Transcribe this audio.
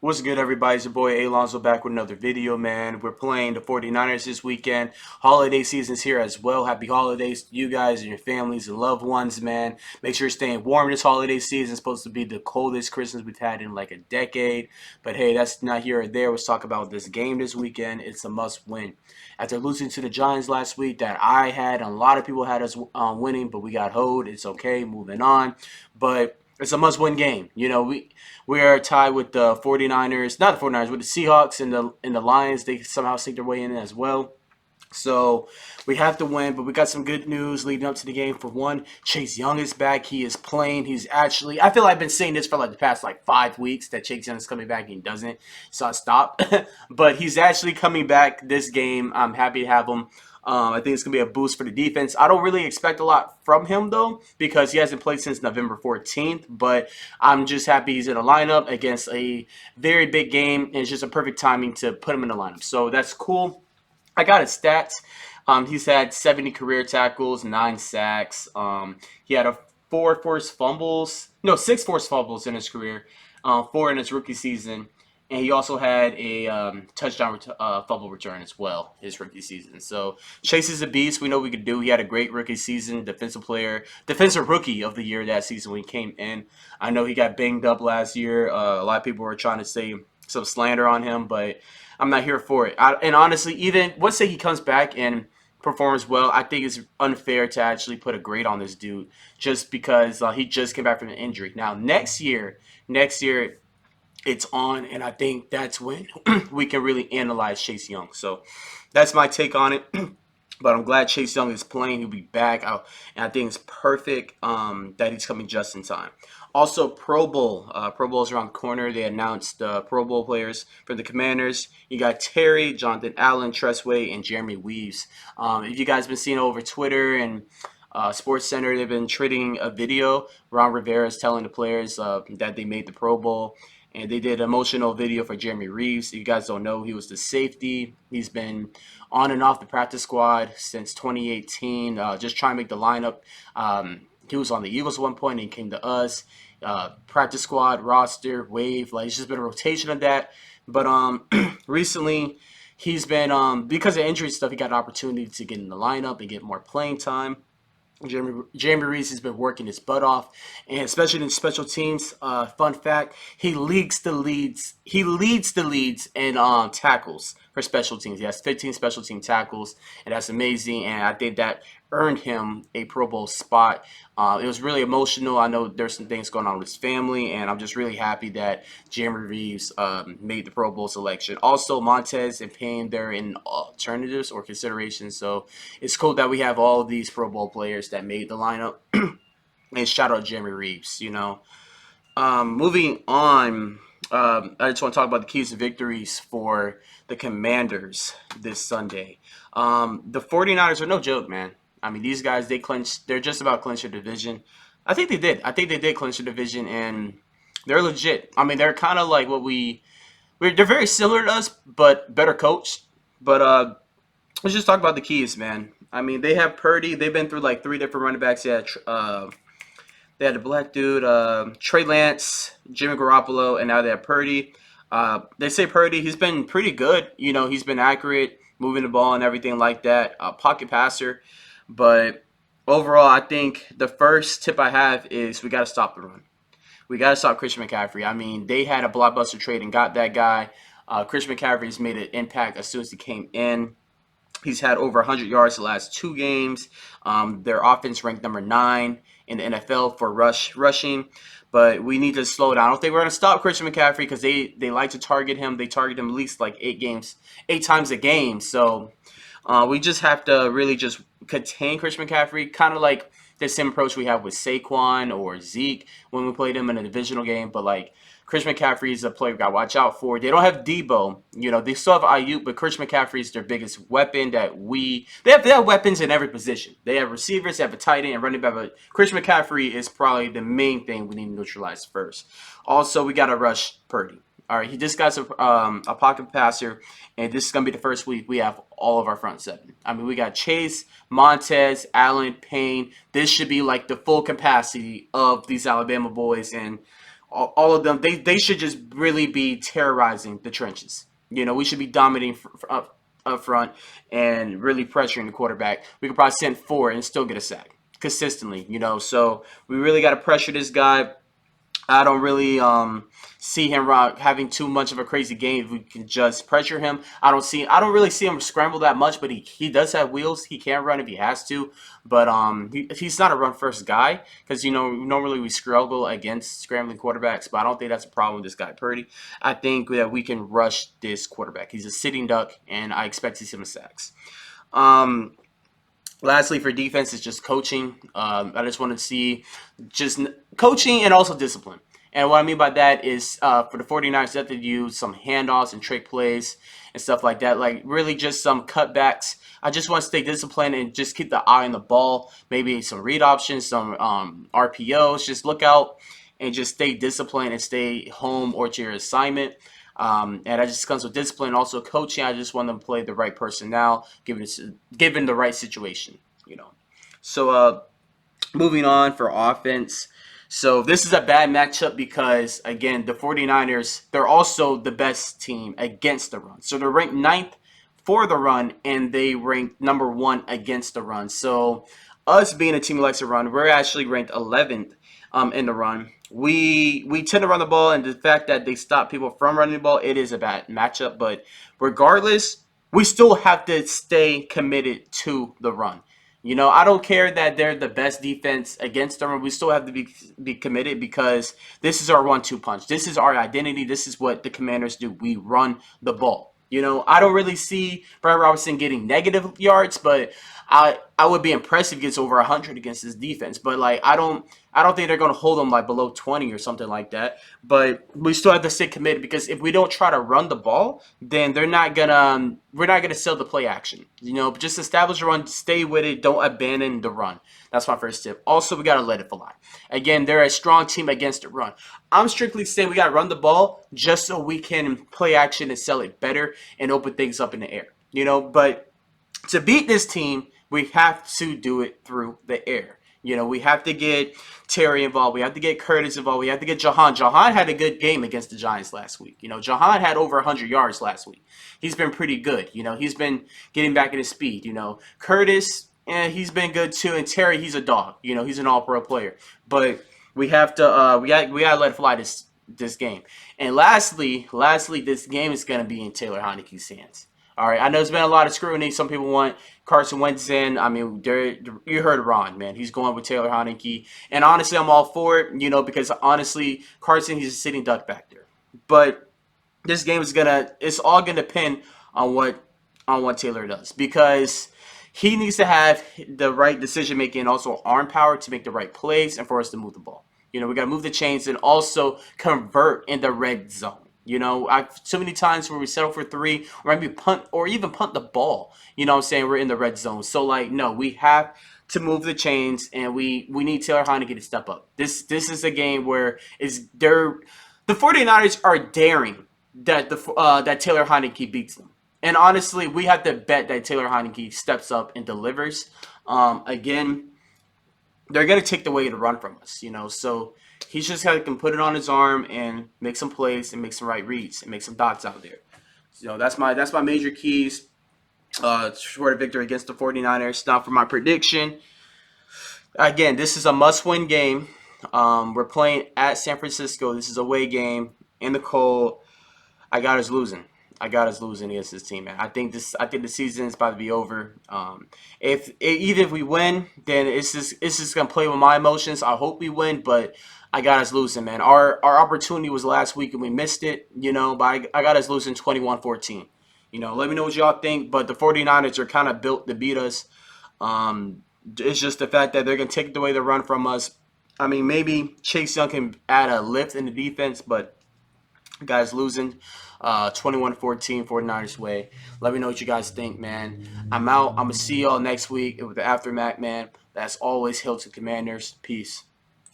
What's good, everybody? It's your boy Alonzo back with another video, man. We're playing the 49ers this weekend. Holiday season's here as well. Happy holidays to you guys and your families and loved ones, man. Make sure you're staying warm this holiday season. It's supposed to be the coldest Christmas we've had in like a decade. But hey, that's not here or there. Let's talk about this game this weekend. It's a must win. After losing to the Giants last week, that I had, and a lot of people had us winning, but we got hoed. It's okay, moving on. But it's a must-win game. We are tied with the 49ers, not the 49ers, with the Seahawks and the Lions. They somehow sneak their way in as well. So we have to win, but we got some good news leading up to the game. For one, Chase Young is back. He is playing. He's actually, I feel like I've been saying this for like the past like 5 weeks that Chase Young is coming back and he doesn't. So I stopped. But he's actually coming back this game. I'm happy to have him. I think it's going to be a boost for the defense. I don't really expect a lot from him, though, because he hasn't played since November 14th. But I'm just happy he's in a lineup against a very big game. And it's just a perfect timing to put him in the lineup. So that's cool. I got his stats. He's had 70 career tackles, 9 sacks. He had four forced fumbles. No, six forced fumbles in his career, four in his rookie season. And he also had a touchdown fumble return as well his rookie season. So Chase is a beast. We know we could do. He had a great rookie season, defensive rookie of the year that season when he came in. I know he got banged up last year. A lot of people were trying to say some slander on him, but I'm not here for it. And honestly, even let's say he comes back and performs well, I think it's unfair to actually put a grade on this dude just because he just came back from an injury. Now next year it's on, and I think that's when we can really analyze Chase Young. So that's my take on it. But I'm glad Chase Young is playing. He'll be back. And I think it's perfect that he's coming just in time. Also, Pro Bowl. Pro Bowl is around the corner. They announced Pro Bowl players for the Commanders. You got Terry, Jonathan Allen, Tressway, and Jeremy Weaves. If you guys been seeing over Twitter and Sports Center, they've been trading a video. Ron Rivera is telling the players that they made the Pro Bowl. And they did an emotional video for Jeremy Reeves. If you guys don't know, he was the safety. He's been on and off the practice squad since 2018, just trying to make the lineup. He was on the Eagles at one point and came to us. Practice squad, roster, wave. Like, it's just been a rotation of that. But recently, he's been, because of injury stuff, he got an opportunity to get in the lineup and get more playing time. Jeremy Reeves has been working his butt off, and especially in special teams. Fun fact: He leads the leads in tackles for special teams. He has 15 special team tackles, and that's amazing. And I think that earned him a Pro Bowl spot. It was really emotional. I know there's some things going on with his family, and I'm just really happy that Jeremy Reeves made the Pro Bowl selection. Also, Montez and Payne, they're in alternatives or considerations. So it's cool that we have all of these Pro Bowl players that made the lineup. And shout out Jeremy Reeves. Moving on, I just want to talk about the keys to victories for the Commanders this Sunday. The 49ers are no joke, man. I mean, these guys, they're just about clinch the division. I think they did. I think they did clinch the division, and they're legit. I mean, they're kind of like they're very similar to us, but better coached. But let's just talk about the keys, man. I mean, they have Purdy. They've been through like three different running backs. They had a black dude, Trey Lance, Jimmy Garoppolo, and now they have Purdy. They say Purdy, he's been pretty good. He's been accurate, moving the ball and everything like that. Pocket passer. But overall, I think the first tip I have is we got to stop the run. We got to stop Christian McCaffrey. I mean, they had a blockbuster trade and got that guy. Christian McCaffrey's made an impact as soon as he came in. He's had over 100 yards the last 2 games. Their offense ranked number 9 in the NFL for rushing. But we need to slow down. I don't think we're going to stop Christian McCaffrey because they like to target him. They target him at least like 8 times a game. So we just have to really just contain Christian McCaffrey, kind of like the same approach we have with Saquon or Zeke when we played him in a divisional game. But like Christian McCaffrey is a player we got to watch out for. They don't have Debo. They still have Ayuk, but Christian McCaffrey is their biggest weapon they have weapons in every position. They have receivers, they have a tight end and running back, but Christian McCaffrey is probably the main thing we need to neutralize first. Also, we got to rush Purdy. All right, he just got a pocket passer, and this is going to be the first week we have all of our front seven. I mean, we got Chase, Montez, Allen, Payne. This should be like the full capacity of these Alabama boys, and all of them, they should just really be terrorizing the trenches. We should be dominating up front and really pressuring the quarterback. We could probably send four and still get a sack consistently. So we really got to pressure this guy. I don't really see him having too much of a crazy game if we can just pressure him. I don't really see him scramble that much, but he does have wheels. He can run if he has to, but he's not a run first guy because normally we struggle against scrambling quarterbacks, but I don't think that's a problem with this guy Purdy. I think that we can rush this quarterback. He's a sitting duck, and I expect to see him sacks. Lastly, for defense, it's just coaching. I just want to see just coaching and also discipline. And what I mean by that is for the 49ers, they have to use some handoffs and trick plays and stuff like that. Like really just some cutbacks. I just want to stay disciplined and just keep the eye on the ball. Maybe some read options, some RPOs. Just look out and just stay disciplined and stay home or to your assignment. And that just comes with discipline. Also, coaching. I just want them to play the right personnel, given the right situation. So, moving on for offense. So this is a bad matchup because again, the 49ers, they're also the best team against the run. So they're ranked 9th for the run, and they ranked number 1 against the run. So us being a team who likes to run, we're actually ranked 11th in the run. We tend to run the ball, and the fact that they stop people from running the ball, it is a bad matchup. But regardless, we still have to stay committed to the run. I don't care that they're the best defense against them. We still have to be committed because this is our 1-2 punch. This is our identity. This is what the Commanders do. We run the ball. I don't really see Brian Robinson getting negative yards, but I would be impressed if he gets over 100 against this defense. But I don't think they're going to hold them below 20 or something like that. But we still have to stay committed because if we don't try to run the ball, then we're not gonna sell the play action. Just establish a run, stay with it, don't abandon the run. That's my first tip. Also, we gotta let it fly. Again, they're a strong team against the run. I'm strictly saying we gotta run the ball just so we can play action and sell it better and open things up in the air. But to beat this team, we have to do it through the air. We have to get Terry involved. We have to get Curtis involved. We have to get Jahan. Jahan had a good game against the Giants last week. Jahan had over 100 yards last week. He's been pretty good. He's been getting back in his speed. Curtis, he's been good too. And Terry, he's a dog. He's an all-pro player. But we have to we gotta let it fly this game. And lastly, this game is gonna be in Taylor Heinicke's hands. All right, I know there's been a lot of scrutiny. Some people want Carson Wentz in. I mean, you heard Ron, man. He's going with Taylor Heinicke. And honestly, I'm all for it, because honestly, Carson, he's a sitting duck back there. But this game it's all going to depend on what Taylor does. Because he needs to have the right decision-making and also arm power to make the right plays and for us to move the ball. We got to move the chains and also convert in the red zone. I've so many times where we settle for 3 or maybe punt or even punt the ball. I'm saying we're in the red zone. So no, we have to move the chains and we need Taylor Heinicke to step up. This is a game where the 49ers are daring that that Taylor Heinicke beats them. And honestly, we have to bet that Taylor Heinicke steps up and delivers. Again, they're going to take the way to run from us, so he's just can put it on his arm and make some plays and make some right reads and make some dots out there. That's my major keys for the victory against the 49ers. Now for my prediction. Again, this is a must-win game. We're playing at San Francisco. This is a away game in the cold. I got us losing against this team, man. I think the season is about to be over. Even if we win, then it's just gonna play with my emotions. I hope we win, but I got us losing, man. Our opportunity was last week and we missed it, but I got us losing 21-14. Let me know what y'all think, but the 49ers are kind of built to beat us. It's just the fact that they're going to take away the run from us. I mean, maybe Chase Young can add a lift in the defense, but guys losing 21-14, 49ers way. Let me know what you guys think, man. I'm out. I'm going to see y'all next week with the Aftermath, man. That's always Hilton Commanders. Peace.